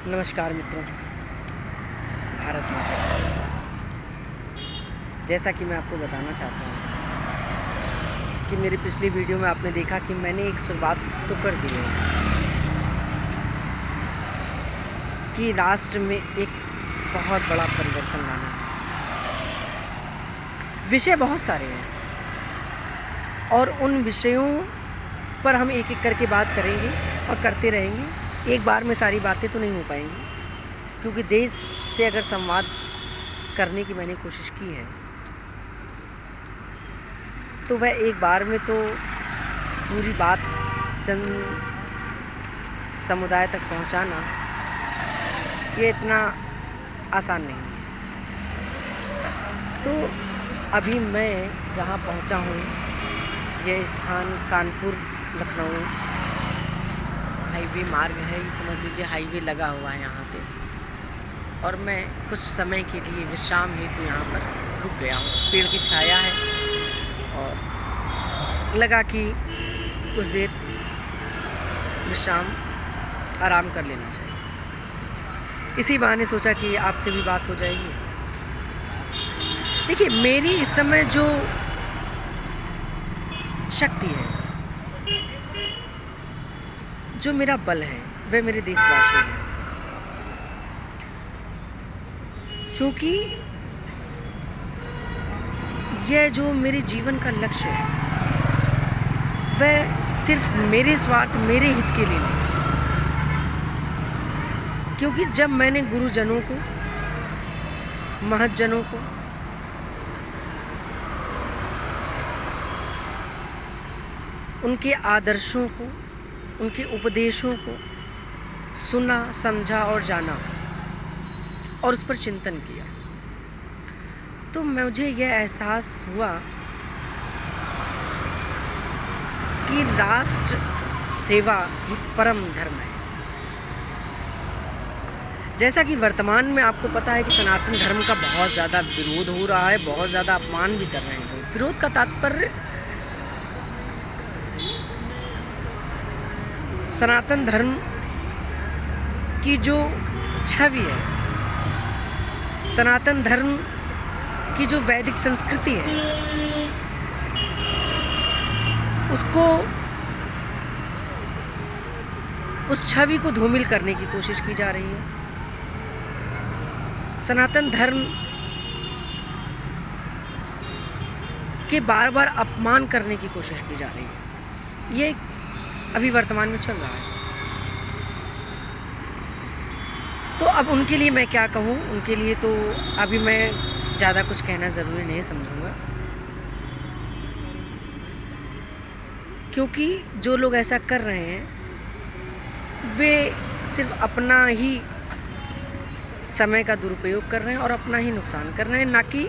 नमस्कार मित्रों, भारत माता की। जैसा कि मैं आपको बताना चाहता हूँ कि मेरी पिछली वीडियो में आपने देखा कि मैंने एक शुरुआत तो कर दी है कि राष्ट्र में एक बहुत बड़ा परिवर्तन लाना है। विषय बहुत सारे हैं और उन विषयों पर हम एक एक करके बात करेंगे और करते रहेंगे। एक बार में सारी बातें तो नहीं हो पाएंगी, क्योंकि देश से अगर संवाद करने की मैंने कोशिश की है तो वह एक बार में तो पूरी बात जन समुदाय तक पहुंचाना ये इतना आसान नहीं है। तो अभी मैं जहां पहुंचा हूं, यह स्थान कानपुर लखनऊ हाईवे मार्ग है, ये समझ लीजिए हाईवे लगा हुआ है यहाँ से। और मैं कुछ समय के लिए विश्राम हेतु यहाँ पर रुक गया हूँ। पेड़ की छाया है और लगा कि कुछ देर विश्राम आराम कर लेना चाहिए। इसी बहाने सोचा कि आपसे भी बात हो जाएगी। देखिए, मेरी इस समय जो शक्ति है, जो मेरा बल है, वह मेरे देशवासी हैं। क्योंकि यह जो मेरे जीवन का लक्ष्य है वह सिर्फ मेरे स्वार्थ, मेरे हित के लिए नहीं। क्योंकि जब मैंने गुरुजनों को, महतजनों को, उनके आदर्शों को, उनके उपदेशों को सुना, समझा और जाना और उस पर चिंतन किया, तो मुझे यह एहसास हुआ कि राष्ट्र सेवा ही परम धर्म है। जैसा कि वर्तमान में आपको पता है कि सनातन धर्म का बहुत ज़्यादा विरोध हो रहा है, बहुत ज़्यादा अपमान भी कर रहे हैं लोग। विरोध का तात्पर्य सनातन धर्म की जो छवि है, सनातन धर्म की जो वैदिक संस्कृति है, उसको, उस छवि को धूमिल करने की कोशिश की जा रही है। सनातन धर्म के बार बार अपमान करने की कोशिश की जा रही है। ये अभी वर्तमान में चल रहा है। तो अब उनके लिए मैं क्या कहूँ, उनके लिए तो अभी मैं ज़्यादा कुछ कहना ज़रूरी नहीं समझूंगा, क्योंकि जो लोग ऐसा कर रहे हैं वे सिर्फ अपना ही समय का दुरुपयोग कर रहे हैं और अपना ही नुकसान कर रहे हैं, ना कि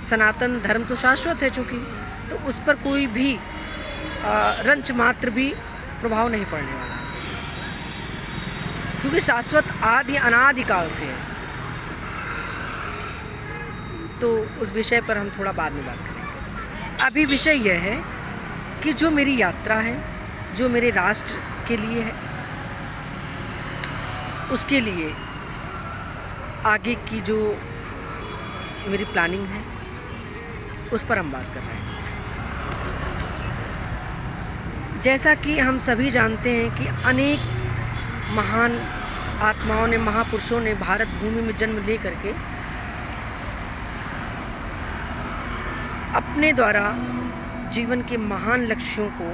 सनातन धर्म तो शाश्वत है चूँकि, तो उस पर कोई भी रंच मात्र भी प्रभाव नहीं पड़ने वाला है, क्योंकि शाश्वत आदि अनादिकाल से है। तो उस विषय पर हम थोड़ा बाद में बात करेंगे। अभी विषय यह है कि जो मेरी यात्रा है, जो मेरे राष्ट्र के लिए है, उसके लिए आगे की जो मेरी प्लानिंग है उस पर हम बात कर रहे हैं। जैसा कि हम सभी जानते हैं कि अनेक महान आत्माओं ने, महापुरुषों ने भारत भूमि में जन्म ले करके अपने द्वारा जीवन के महान लक्ष्यों को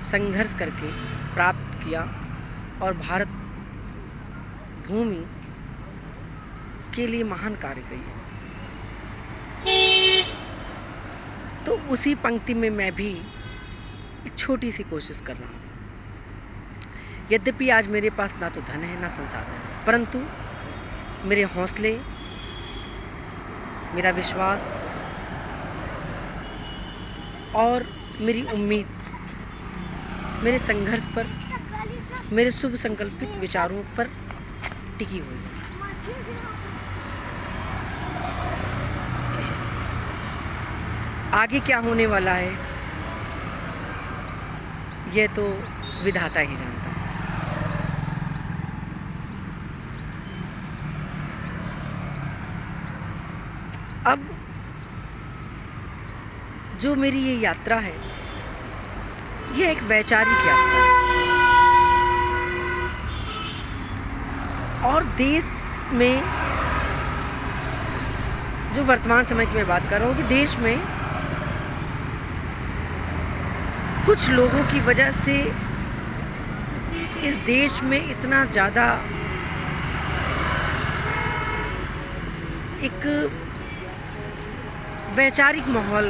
संघर्ष करके प्राप्त किया और भारत भूमि के लिए महान कार्य किए। तो उसी पंक्ति में मैं भी एक छोटी सी कोशिश कर रहा हूँ। यद्यपि आज मेरे पास ना तो धन है, ना संसाधन है, परंतु मेरे हौसले, मेरा विश्वास और मेरी उम्मीद मेरे संघर्ष पर, मेरे शुभ संकल्पित विचारों पर टिकी हुई है। आगे क्या होने वाला है यह तो विधाता ही जानता है। अब जो मेरी ये यात्रा है, ये एक वैचारिक यात्रा है। और देश में, जो वर्तमान समय की मैं बात कर रहा हूँ, कि देश में कुछ लोगों की वजह से इस देश में इतना ज़्यादा एक वैचारिक माहौल,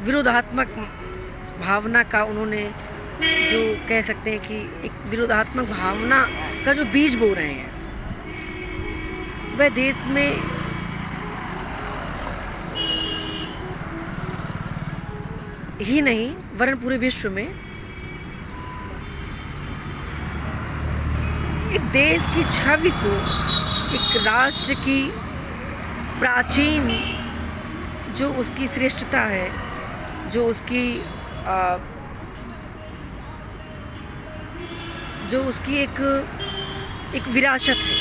विरोधात्मक भावना का उन्होंने, जो कह सकते हैं कि एक विरोधात्मक भावना का जो बीज बो रहे हैं, वह देश में ही नहीं वरन पूरे विश्व में एक देश की छवि को, एक राष्ट्र की प्राचीन जो उसकी श्रेष्ठता है, जो उसकी एक विरासत है,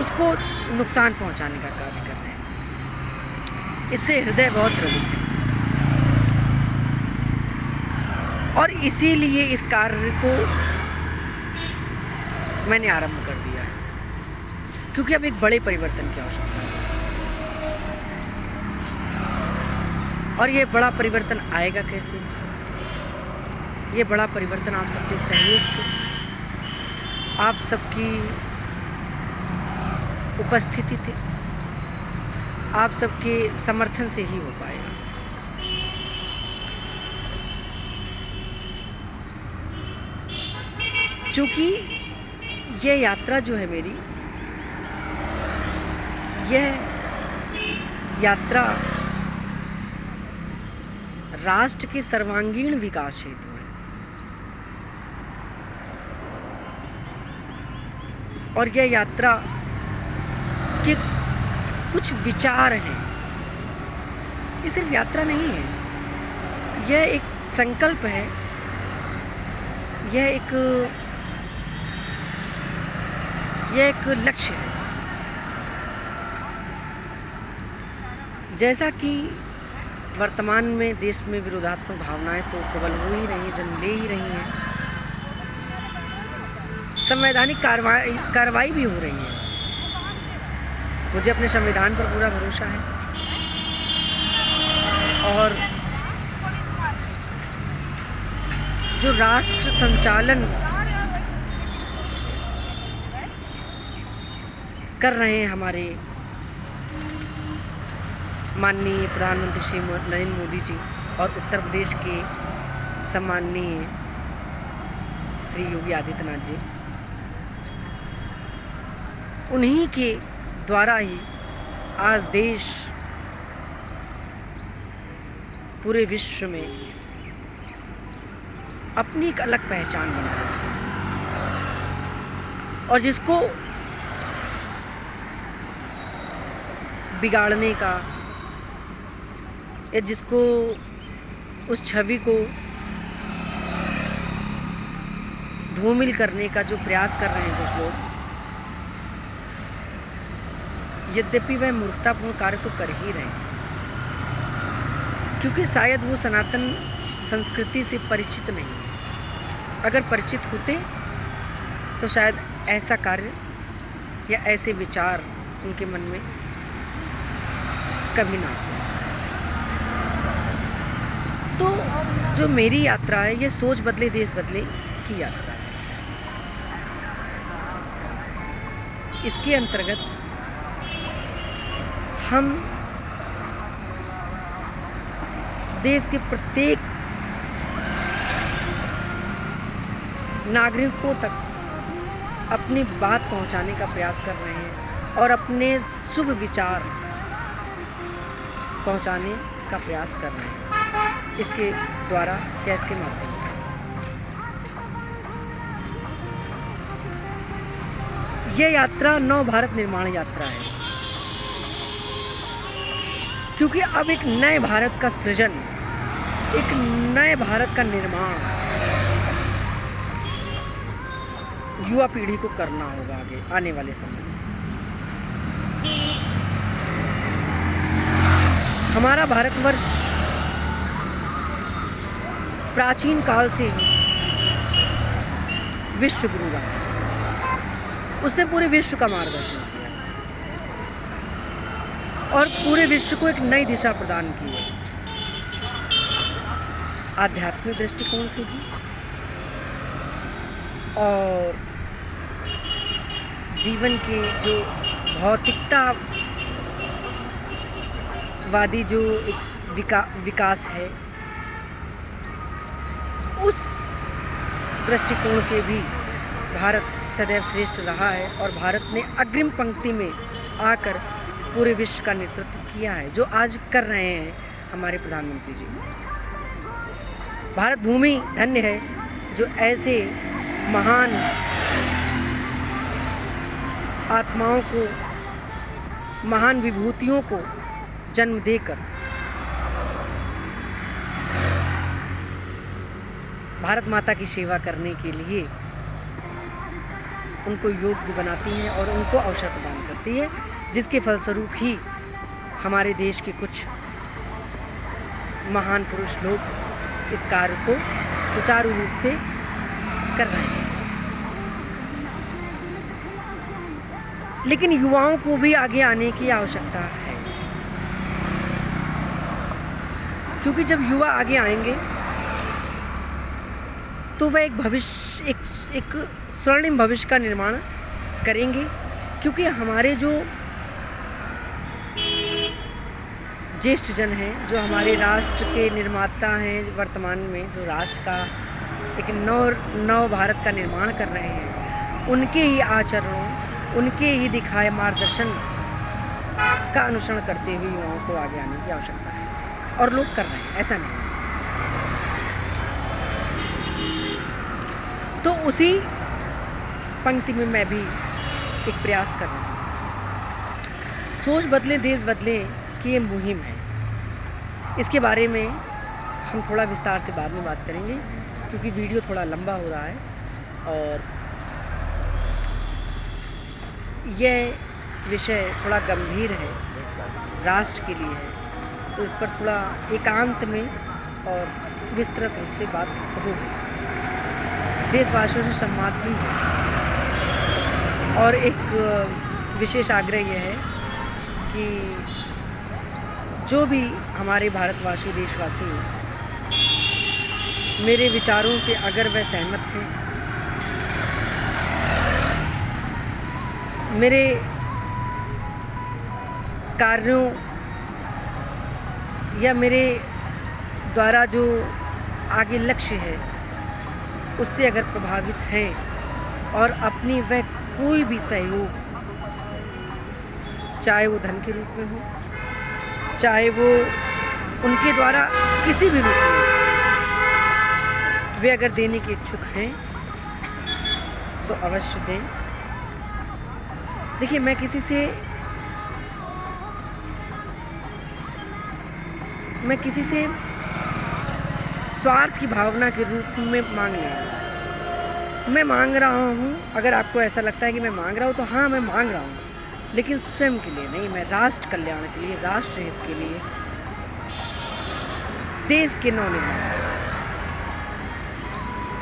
उसको नुकसान पहुंचाने का कार्य कर रहे हैं। इससे हृदय बहुत द्रवित है और इसीलिए इस कार्य को मैंने आरंभ कर दिया है, क्योंकि अब एक बड़े परिवर्तन की आवश्यकता है। और ये बड़ा परिवर्तन आएगा कैसे? ये बड़ा परिवर्तन आप सबके सहयोग से, आप सबकी उपस्थिति थे, आप सबके समर्थन से ही हो पाएगा। क्योंकि यह यात्रा जो है मेरी, यह यात्रा राष्ट्र के सर्वांगीण विकास हेतु है। और यह यात्रा के कुछ विचार हैं। ये सिर्फ यात्रा नहीं है, यह एक संकल्प है, यह एक लक्ष्य है। जैसा कि वर्तमान में देश में विरोधात्मक भावनाएं तो प्रबल हो ही रही हैं, जन्म ले ही रही हैं, संवैधानिक कार्रवाई भी हो रही है। मुझे अपने संविधान पर पूरा भरोसा है और जो राष्ट्र संचालन कर रहे हैं हमारे माननीय प्रधानमंत्री श्री नरेंद्र मोदी जी और उत्तर प्रदेश के सम्माननीय श्री योगी आदित्यनाथ जी, उन्हीं के द्वारा ही आज देश पूरे विश्व में अपनी एक अलग पहचान बना रहा है। और जिसको बिगाड़ने का या जिसको उस छवि को धूमिल करने का जो प्रयास कर रहे हैं कुछ लोग, यद्यपि वह मूर्खतापूर्ण कार्य तो कर ही रहे हैं, क्योंकि शायद वो सनातन संस्कृति से परिचित नहीं। अगर परिचित होते तो शायद ऐसा कार्य या ऐसे विचार उनके मन में कभी ना आते। तो जो मेरी यात्रा है, ये सोच बदले देश बदले की यात्रा है। इसके अंतर्गत हम देश के प्रत्येक नागरिकों तक अपनी बात पहुंचाने का प्रयास कर रहे हैं और अपने शुभ विचार पहुंचाने का प्रयास कर रहे हैं, इसके द्वारा या इसके माध्यम से। यह यात्रा नव भारत निर्माण यात्रा है, क्योंकि अब एक नए भारत का सृजन, एक नए भारत का निर्माण युवा पीढ़ी को करना होगा आगे आने वाले समय में। हमारा भारतवर्ष प्राचीन काल से विश्व गुरु रहा। उसने पूरे विश्व का मार्गदर्शन किया और पूरे विश्व को एक नई दिशा प्रदान की है, आध्यात्मिक दृष्टिकोण से भी और जीवन के जो भौतिकतावादी जो एक विकास है, उस दृष्टिकोण से भी भारत सदैव श्रेष्ठ रहा है और भारत ने अग्रिम पंक्ति में आकर पूरे विश्व का नेतृत्व किया है, जो आज कर रहे हैं हमारे प्रधानमंत्री जी। भारत भूमि धन्य है जो ऐसे महान आत्माओं को, महान विभूतियों को जन्म देकर भारत माता की सेवा करने के लिए उनको योग्य बनाती है और उनको अवसर प्रदान करती है, जिसके फलस्वरूप ही हमारे देश के कुछ महान पुरुष लोग इस कार्य को सुचारू रूप से कर रहे हैं। लेकिन युवाओं को भी आगे आने की आवश्यकता है, क्योंकि जब युवा आगे आएंगे तो वह एक भविष्य, एक स्वर्णिम भविष्य का निर्माण करेंगे। क्योंकि हमारे जो ज्येष्ठ जन हैं, जो हमारे राष्ट्र के निर्माता हैं, वर्तमान में जो राष्ट्र का एक नव भारत का निर्माण कर रहे हैं, उनके ही आचरणों, उनके ही दिखाए मार्गदर्शन का अनुसरण करते हुए युवाओं को आगे आने की आवश्यकता है और लोग कर रहे हैं, ऐसा नहीं। तो उसी पंक्ति में मैं भी एक प्रयास कर रहा हूँ। सोच बदले देश बदले की ये मुहिम है। इसके बारे में हम थोड़ा विस्तार से बाद में बात करेंगे, क्योंकि वीडियो थोड़ा लंबा हो रहा है और यह विषय थोड़ा गंभीर है, राष्ट्र के लिए है, तो इस पर थोड़ा एकांत में और विस्तृत रूप से बात होगी। देशवासियों से संवाद भी है और एक विशेष आग्रह यह है कि जो भी हमारे भारतवासी, देशवासी मेरे विचारों से अगर वह सहमत हैं, मेरे कार्यों या मेरे द्वारा जो आगे लक्ष्य है उससे अगर प्रभावित हैं और अपनी वह कोई भी सहयोग, चाहे वो धन के रूप में हो, चाहे वो उनके द्वारा किसी भी रूप में वे अगर देने के इच्छुक हैं तो अवश्य दें। देखिए, मैं किसी से स्वार्थ की भावना के रूप में मांग नहीं रहा। मैं मांग रहा हूँ, अगर आपको ऐसा लगता है कि मैं मांग रहा हूँ तो हाँ, मैं मांग रहा हूँ, लेकिन स्वयं के लिए नहीं। मैं राष्ट्र कल्याण के लिए, राष्ट्र हित के लिए, देश के नवनिर्माण।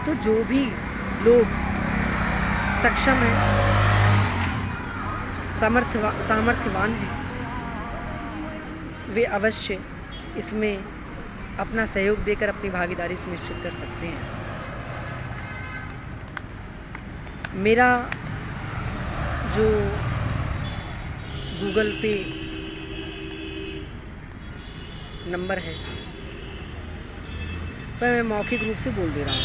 तो जो भी लोग सक्षम हैं, सामर्थ्यवान हैं, वे अवश्य इसमें अपना सहयोग देकर अपनी भागीदारी सुनिश्चित कर सकते हैं। मेरा जो गूगल पे नंबर है वह मैं मौखिक रूप से बोल दे रहा हूँ।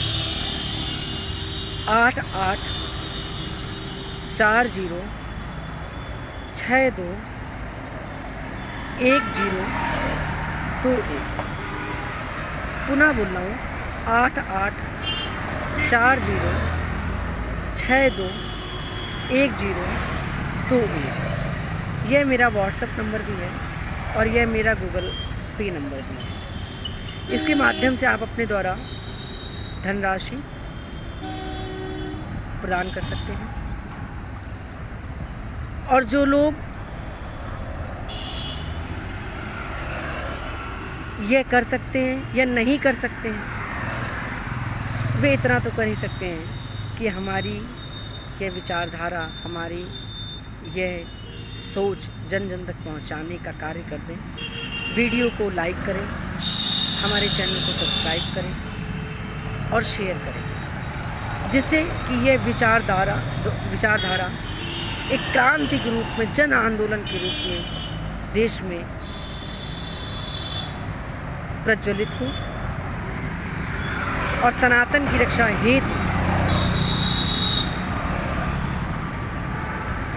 8840621021। पुनः बोल रहा हूँ, 8840621021। यह मेरा व्हाट्सएप नंबर भी है और यह मेरा गूगल पे नंबर भी है। इसके माध्यम से आप अपने द्वारा धनराशि प्रदान कर सकते हैं। और जो लोग यह कर सकते हैं या नहीं कर सकते हैं, वे इतना तो कर ही सकते हैं कि हमारी यह विचारधारा, हमारी यह सोच जन जन तक पहुंचाने का कार्य कर दें। वीडियो को लाइक करें, हमारे चैनल को सब्सक्राइब करें और शेयर करें, जिससे कि यह विचारधारा एक क्रांति के रूप में, जन आंदोलन के रूप में देश में प्रज्वलित हो और सनातन की रक्षा हेतु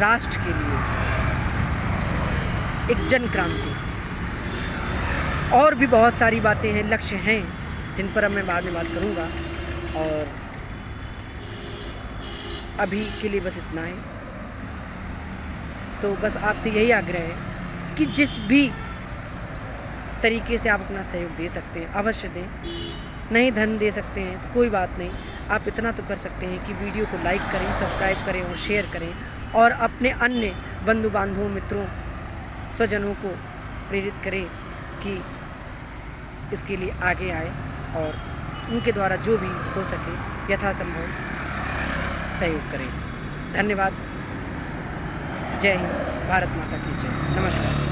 राष्ट्र के लिए एक जन क्रांति। और भी बहुत सारी बातें हैं, लक्ष्य हैं, जिन पर अब मैं बाद में बात करूंगा। और अभी के लिए बस इतना है। तो बस आपसे यही आग्रह है कि जिस भी तरीके से आप अपना सहयोग दे सकते हैं अवश्य दें। नहीं धन दे सकते हैं तो कोई बात नहीं, आप इतना तो कर सकते हैं कि वीडियो को लाइक करें, सब्सक्राइब करें और शेयर करें, और अपने अन्य बंधु बांधवों, मित्रों, स्वजनों को प्रेरित करें कि इसके लिए आगे आए और उनके द्वारा जो भी हो सके यथासंभव सहयोग करें। धन्यवाद। जय हिंद। भारत माता की जय। नमस्कार।